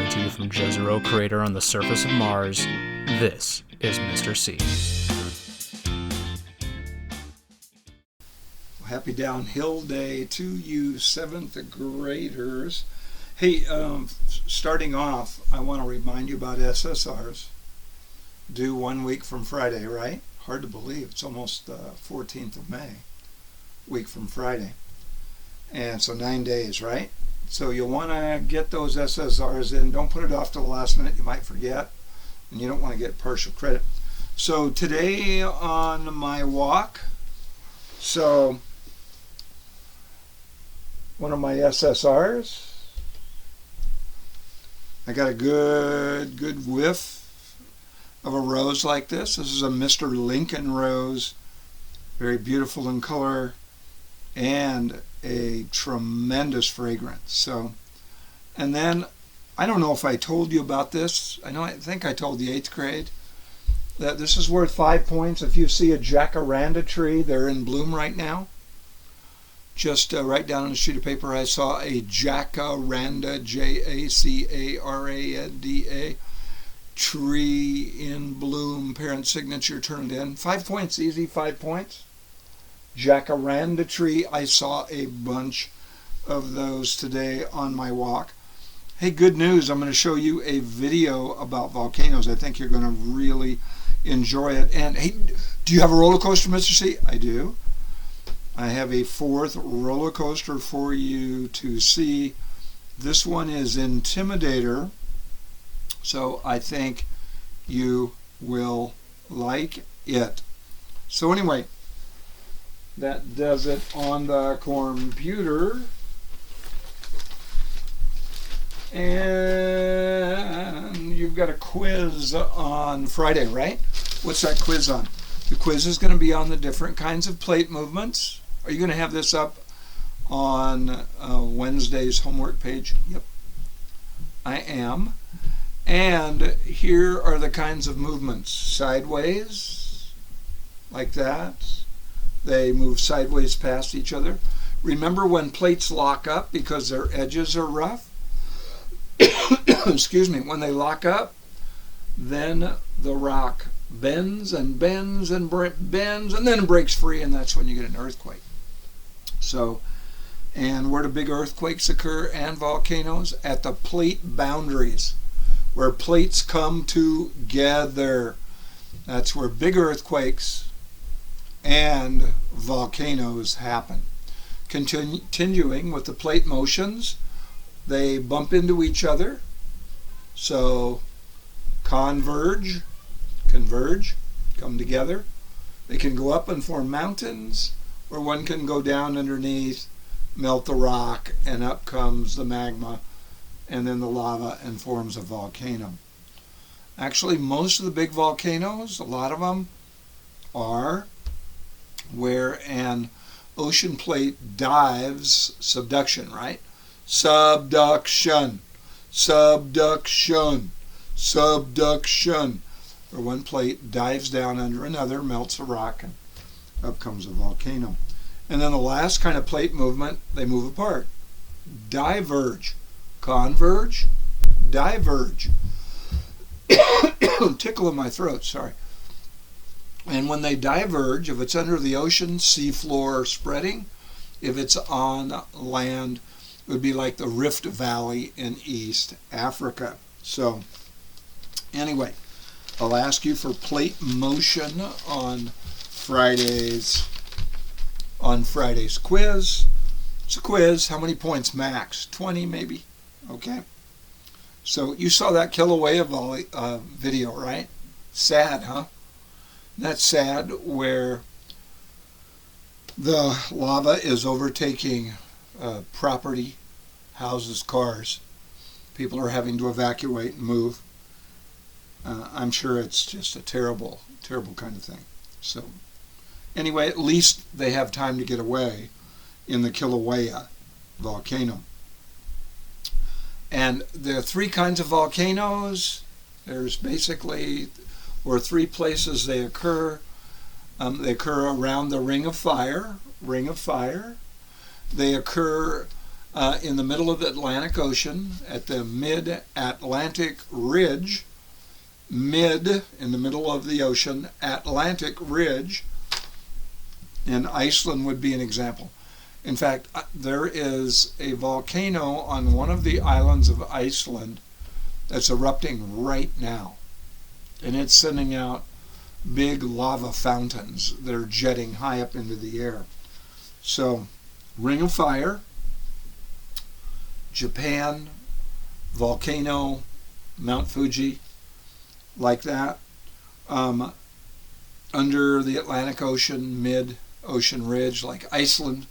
coming to you from Jezero crater on the surface of Mars. This is Mr. C. Happy downhill day to you 7th graders. Hey, starting off, I want to remind you about SSRs. Due 1 week from Friday, right? Hard to believe. It's almost 14th of May, week from Friday. And so 9 days, right? So you'll want to get those SSRs in. Don't put it off till the last minute. You might forget. And you don't want to get partial credit. So today on my walk, one of my SSRs, I got a good whiff of a rose like this. This is a Mr. Lincoln rose, very beautiful in color and a tremendous fragrance. So, and then I don't know if I told you about this. I think I told the 8th grade that this is worth 5 points. If you see a jacaranda tree, they're in bloom right now. Just right down on a sheet of paper, I saw a jacaranda, Jacaranda, tree in bloom, parent signature, turn it in. 5 points, easy, 5 points. Jacaranda tree, I saw a bunch of those today on my walk. Hey, good news, I'm going to show you a video about volcanoes. I think you're going to really enjoy it. And hey, do you have a roller coaster, Mr. C? I do. I have a 4th roller coaster for you to see. This one is Intimidator, so I think you will like it. So anyway, that does it on the computer. And you've got a quiz on Friday, right? What's that quiz on? The quiz is going to be on the different kinds of plate movements. Are you going to have this up on Wednesday's homework page? Yep, I am. And here are the kinds of movements. Sideways, like that. They move sideways past each other. Remember when plates lock up because their edges are rough? Excuse me. When they lock up, then the rock bends and bends and bends and then it breaks free, and that's when you get an earthquake. So, and where do big earthquakes occur and volcanoes? At the plate boundaries, where plates come together. That's where big earthquakes and volcanoes happen. Continuing with the plate motions, they bump into each other. So, converge, come together. They can go up and form mountains, or one can go down underneath, melt the rock, and up comes the magma, and then the lava, and forms a volcano. Actually, most of the big volcanoes, a lot of them, are where an ocean plate dives, subduction, right? Subduction, where one plate dives down under another, melts a rock, and up comes a volcano. And then the last kind of plate movement, they move apart. Diverge, converge, diverge. Tickle in my throat, sorry. And when they diverge, if it's under the ocean, seafloor spreading. If it's on land, it would be like the Rift Valley in East Africa. So, anyway, I'll ask you for plate motion on Friday's quiz. It's a quiz. How many points max? 20 maybe? Okay. So you saw that Kilauea video, right? Sad, huh? That's sad, where the lava is overtaking property, houses, cars. People are having to evacuate and move. I'm sure it's just a terrible, terrible kind of thing. So anyway, at least they have time to get away in the Kilauea volcano. And there are 3 kinds of volcanoes. There's basically, or 3 places they occur. They occur around the Ring of Fire. They occur in the middle of the Atlantic Ocean at the mid-Atlantic ridge, in the middle of the ocean, Atlantic ridge, and Iceland would be an example. In fact, there is a volcano on one of the islands of Iceland that's erupting right now, and it's sending out big lava fountains that are jetting high up into the air. So, Ring of Fire, Japan, volcano, Mount Fuji, like that, under the Atlantic Ocean, mid-ocean ridge, like Iceland,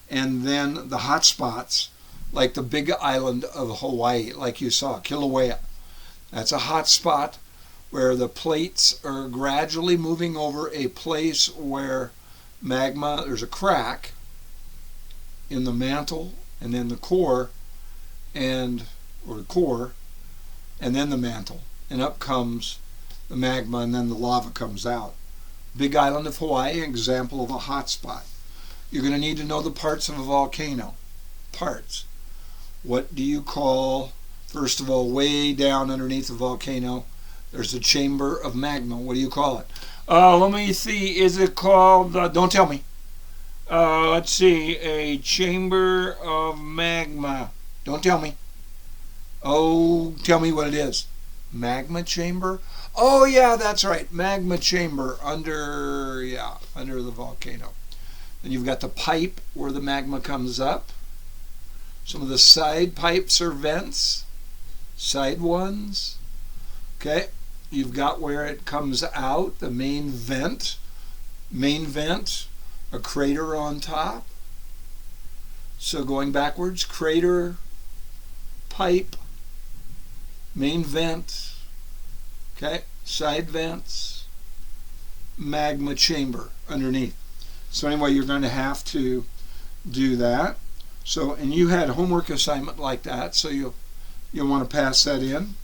and then the hot spots, like the big island of Hawaii, like you saw, Kilauea. That's a hot spot where the plates are gradually moving over a place where magma, there's a crack in the mantle and then the core, and then the mantle, and up comes the magma, and then the lava comes out. Big island of Hawaii, example of a hot spot. You're going to need to know the parts of a volcano. Parts. What do you call, first of all, way down underneath the volcano, there's a chamber of magma. What do you call it? Let me see. Is it called, don't tell me. Let's see, a chamber of magma. Don't tell me. Oh, tell me what it is. Magma chamber? Oh, yeah, that's right. Magma chamber under the volcano. Then you've got the pipe where the magma comes up. Some of the side pipes are vents. Side ones. Okay. You've got where it comes out, the main vent. Main vent, a crater on top. So going backwards, crater, pipe, main vent, okay, side vents, magma chamber underneath. So anyway, you're going to have to do that. So, and you had a homework assignment like that, so you'll want to pass that in.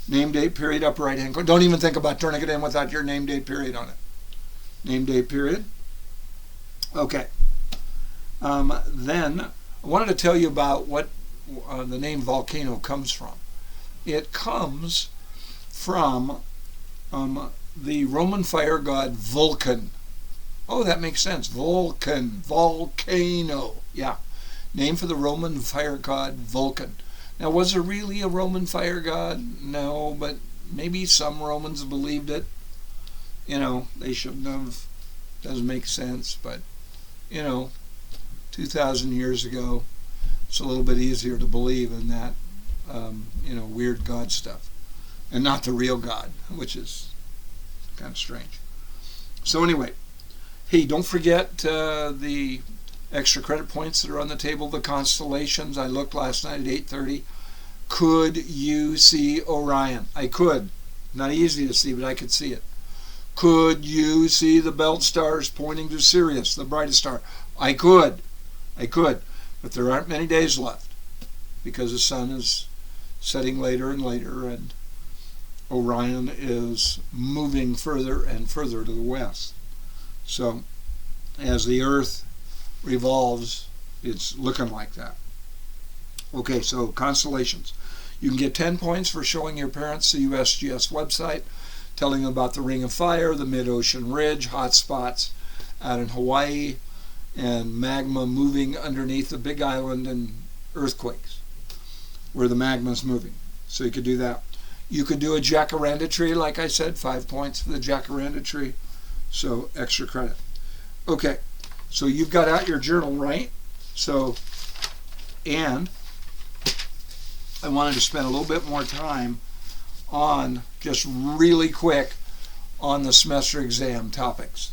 Name, date, period, upper right hand corner. Don't even think about turning it in without your name, date, period on it. Name, date, period. Okay. Then I wanted to tell you about what the name volcano comes from. It comes from the Roman fire god Vulcan. Oh, that makes sense. Vulcan, volcano. Yeah. Name for the Roman fire god Vulcan. Now, was there really a Roman fire god? No, but maybe some Romans believed it. You know, they shouldn't have. Doesn't make sense, but, 2,000 years ago, it's a little bit easier to believe in that, weird God stuff, and not the real God, which is kind of strange. So anyway, hey, don't forget the extra credit points that are on the table, the constellations. I looked last night at 8:30. Could you see Orion? I could. Not easy to see, but I could see it. Could you see the belt stars pointing to Sirius, the brightest star? I could. But there aren't many days left because the sun is setting later and later, and Orion is moving further and further to the west. So as the Earth revolves, it's looking like that. Okay, so constellations. You can get 10 points for showing your parents the USGS website, telling them about the Ring of Fire, the mid-ocean ridge, hot spots out in Hawaii, and magma moving underneath the big island, and earthquakes where the magma is moving. So you could do that. You could do a jacaranda tree, like I said, 5 points for the jacaranda tree. So extra credit. Okay, so you've got out your journal, right? So, and I wanted to spend a little bit more time on, just really quick, on the semester exam topics.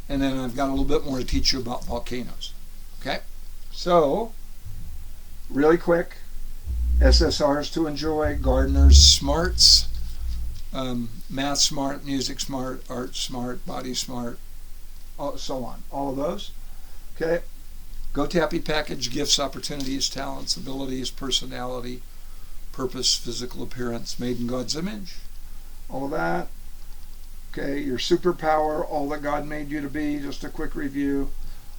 And then I've got a little bit more to teach you about volcanoes. Okay? So, really quick, SSRs to enjoy, gardeners, smarts, math smart, music smart, art smart, body smart, so on. All of those. Okay? Go Tappy package, gifts, opportunities, talents, abilities, personality, purpose, physical appearance, made in God's image. All of that. Okay, your superpower, all that God made you to be, just a quick review.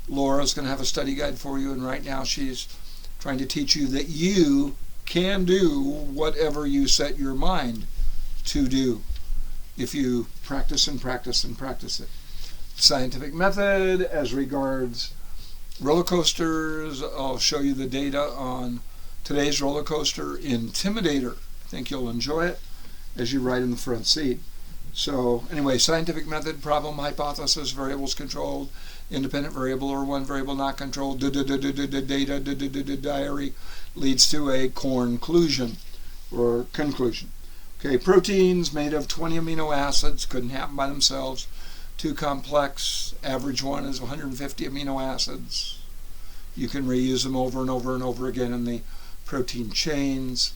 Laura's going to have a study guide for you, and right now she's trying to teach you that you can do whatever you set your mind to do if you practice and practice and practice it. Scientific method as regards roller coasters. I'll show you the data on today's roller coaster, Intimidator. I think you'll enjoy it as you ride in the front seat. So anyway, scientific method, problem, hypothesis, variables controlled, independent variable or one variable not controlled, data, diary leads to a conclusion or conclusion. Okay, proteins made of 20 amino acids couldn't happen by themselves. Too complex. Average one is 150 amino acids. You can reuse them over and over and over again in the protein chains.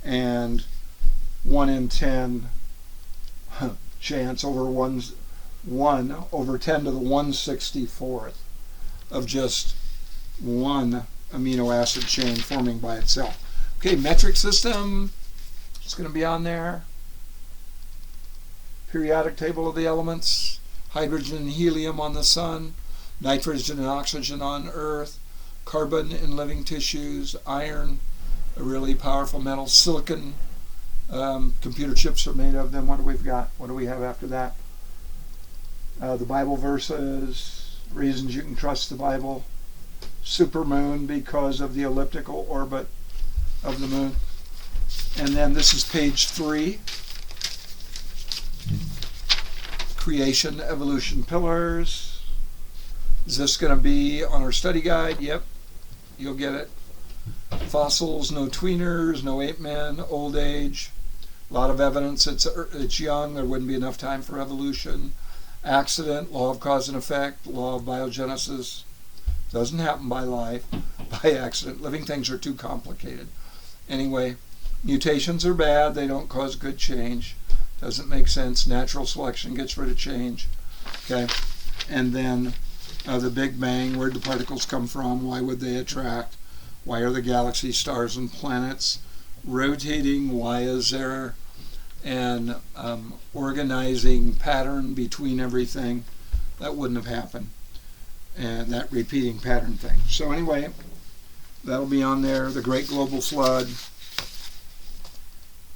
And 1 in 10 chance over 1 over 10 to the 164th of just one amino acid chain forming by itself. Okay, metric system. It's going to be on there. Periodic table of the elements. Hydrogen and helium on the sun. Nitrogen and oxygen on Earth. Carbon in living tissues. Iron, a really powerful metal. Silicon, computer chips are made of them. What do we've got? What do we have after that? The Bible verses, reasons you can trust the Bible. Supermoon because of the elliptical orbit of the moon. And then this is page 3. Creation, evolution, pillars. Is this going to be on our study guide? Yep, you'll get it. Fossils, no tweeners, no ape men, old age. A lot of evidence it's young. There wouldn't be enough time for evolution. Accident, law of cause and effect, law of biogenesis. Doesn't happen by life, by accident. Living things are too complicated. Anyway, mutations are bad. They don't cause good change. Doesn't make sense. Natural selection gets rid of change. Okay, and then the Big Bang. Where did the particles come from? Why would they attract? Why are the galaxies, stars, and planets rotating? Why is there an organizing pattern between everything? That wouldn't have happened. And that repeating pattern thing. So anyway, that'll be on there. The Great Global Flood.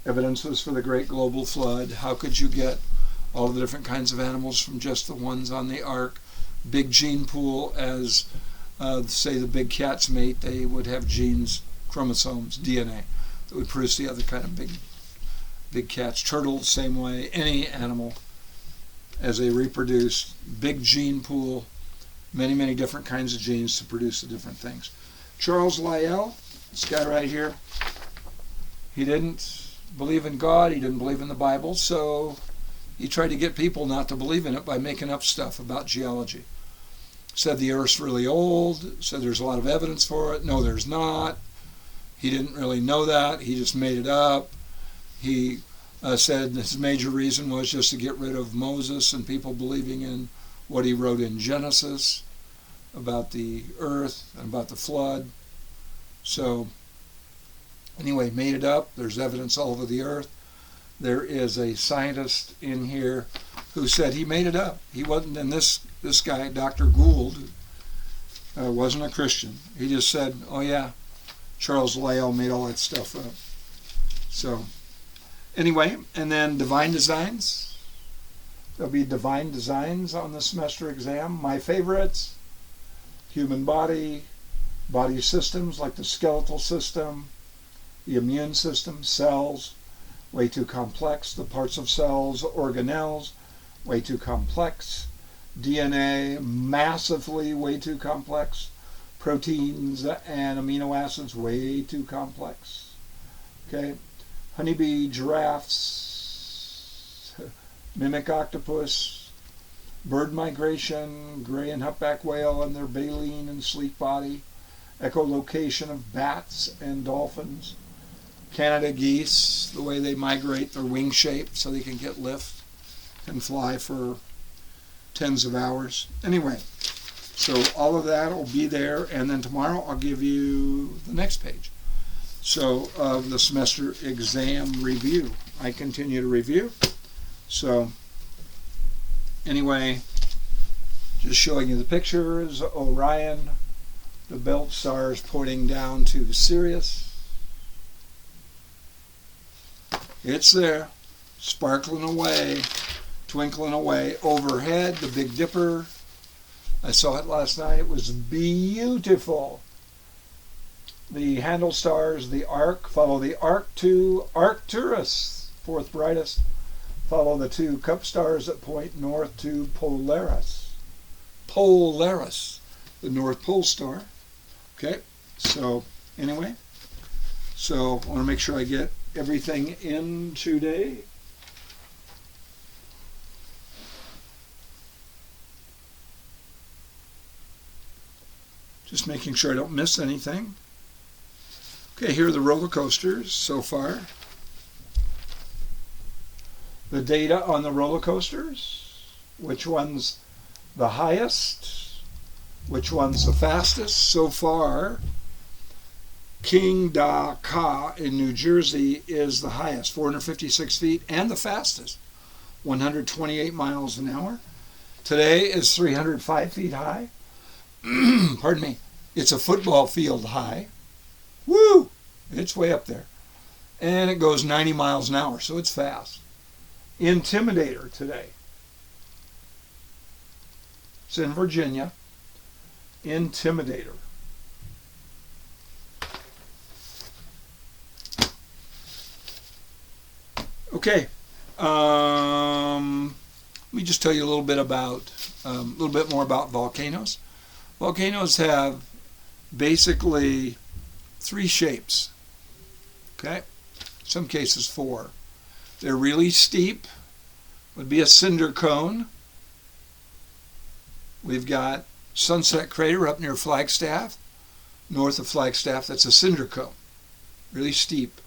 Evidences for the Great Global Flood. How could you get all the different kinds of animals from just the ones on the ark? Big gene pool, as say the big cats mate, they would have genes, chromosomes, DNA, that would produce the other kind of big cats. Turtles, same way. Any animal, as they reproduce, big gene pool, many different kinds of genes to produce the different things. Charles Lyell, this guy right here, he didn't believe in God, he didn't believe in the Bible, so he tried to get people not to believe in it by making up stuff about geology. Said the Earth's really old, said there's a lot of evidence for it. No, there's not. He didn't really know that, he just made it up. He said his major reason was just to get rid of Moses and people believing in what he wrote in Genesis about the earth and about the flood. So anyway, made it up. There's evidence all over the earth. There is a scientist in here who said he made it up. He wasn't, and this guy, Dr. Gould, wasn't a Christian. He just said, oh yeah, Charles Lyell made all that stuff up. So anyway, and then divine designs. There'll be divine designs on the semester exam. My favorites: human body, body systems like the skeletal system, the immune system, cells, way too complex. The parts of cells, organelles, way too complex. DNA, massively way too complex. Proteins and amino acids, way too complex. Okay, honeybee, giraffes, mimic octopus, bird migration, gray and humpback whale and their baleen and sleek body, echolocation of bats and dolphins, Canada geese, the way they migrate, their wing shape so they can get lift and fly for tens of hours. Anyway, so all of that will be there, and then tomorrow I'll give you the next page. So the semester exam review. I continue to review. So anyway, Just showing you the pictures. Orion, the belt stars pointing down to Sirius. It's there, sparkling away, twinkling away. Overhead, the Big Dipper. I saw it last night. It was beautiful. The handle stars, the arc, follow the arc to Arcturus, fourth brightest. Follow the two cup stars that point north to Polaris. Polaris, the North Pole star. Okay, so anyway, so I want to make sure I get everything in today. Just making sure I don't miss anything. Okay, here are the roller coasters so far. The data on the roller coasters, which one's the highest, which one's the fastest. So far, King Da Ka in New Jersey is the highest, 456 feet, and the fastest, 128 miles an hour. Today is 305 feet high. Pardon me. It's a football field high. Woo! It's way up there. And it goes 90 miles an hour, so it's fast. Intimidator today. It's in Virginia. Intimidator. Okay. Let me just tell you a little bit more about volcanoes. Volcanoes have basically three shapes. Okay? In some cases four. They're really steep. Would be a cinder cone. We've got Sunset Crater up near Flagstaff. North of Flagstaff, that's a cinder cone. Really steep.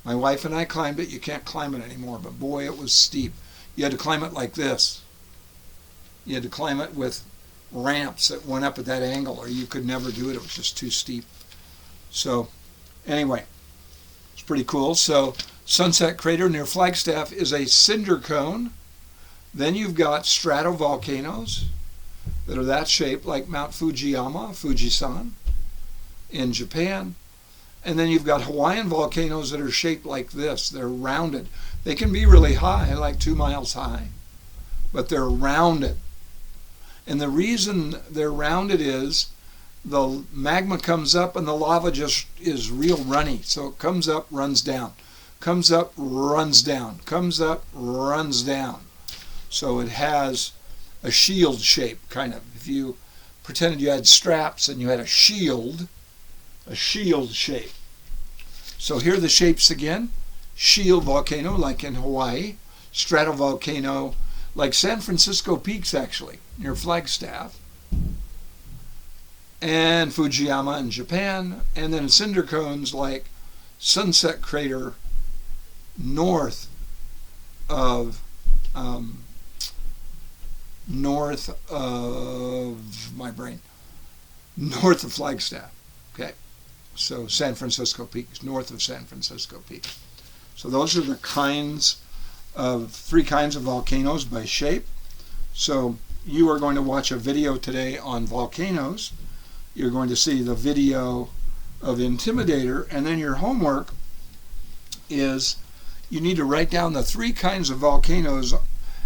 My wife and I climbed it. You can't climb it anymore, but boy, it was steep. You had to climb it like this. You had to climb it with ramps that went up at that angle, or you could never do it. It was just too steep. So, anyway, it's pretty cool. So, Sunset Crater near Flagstaff is a cinder cone. Then you've got stratovolcanoes that are that shape, like Mount Fujiyama, Fujisan, in Japan. And then you've got Hawaiian volcanoes that are shaped like this. They're rounded. They can be really high, like 2 miles high, but they're rounded. And the reason they're rounded is the magma comes up and the lava just is real runny. So it comes up, runs down. Comes up, runs down. Comes up, runs down. So it has a shield shape, kind of. If you pretended you had straps and you had a shield shape. So here are the shapes again. Shield volcano, like in Hawaii. Stratovolcano, like San Francisco Peaks, actually, near Flagstaff. And Fujiyama in Japan. And then cinder cones like Sunset Crater north of Flagstaff. Okay, so San Francisco Peaks, north of San Francisco Peaks. So those are the three kinds of volcanoes by shape. So you are going to watch a video today on volcanoes. You're going to see the video of Intimidator, and then your homework is you need to write down the three kinds of volcanoes,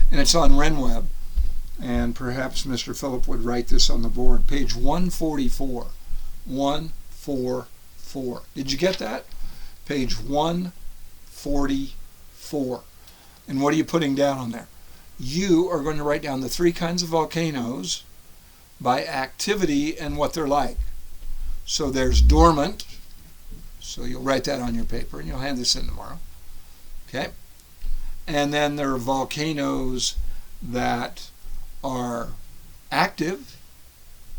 and it's on RenWeb. And perhaps Mr. Phillip would write this on the board. Page 144. 144. Did you get that? Page 144. And what are you putting down on there? You are going to write down the three kinds of volcanoes by activity and what they're like. So there's dormant. So you'll write that on your paper and you'll hand this in tomorrow. Okay? And then there are volcanoes that are active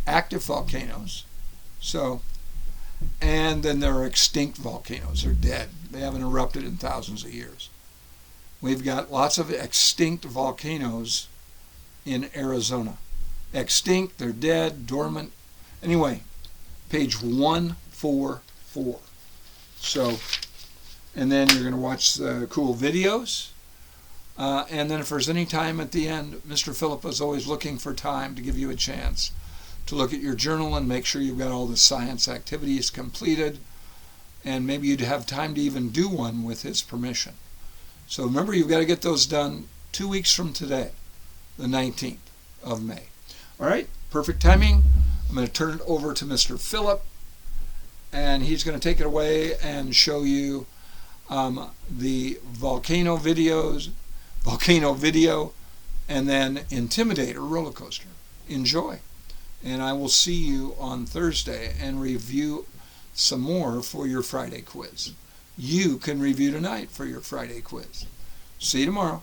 volcanoes. So, and then there are extinct volcanoes. They're dead. They haven't erupted in thousands of years. We've got lots of extinct volcanoes in Arizona. Extinct, they're dead, dormant. Anyway, page 144. So, and then you're going to watch the cool videos And then if there's any time at the end, Mr. Phillip is always looking for time to give you a chance to look at your journal and make sure you've got all the science activities completed. And maybe you'd have time to even do one with his permission. So remember, you've got to get those done 2 weeks from today, the 19th of May. All right, perfect timing. I'm going to turn it over to Mr. Phillip, and he's going to take it away and show you the volcano video, and then Intimidator roller coaster. Enjoy. And I will see you on Thursday and review some more for your Friday quiz. You can review tonight for your Friday quiz. See you tomorrow.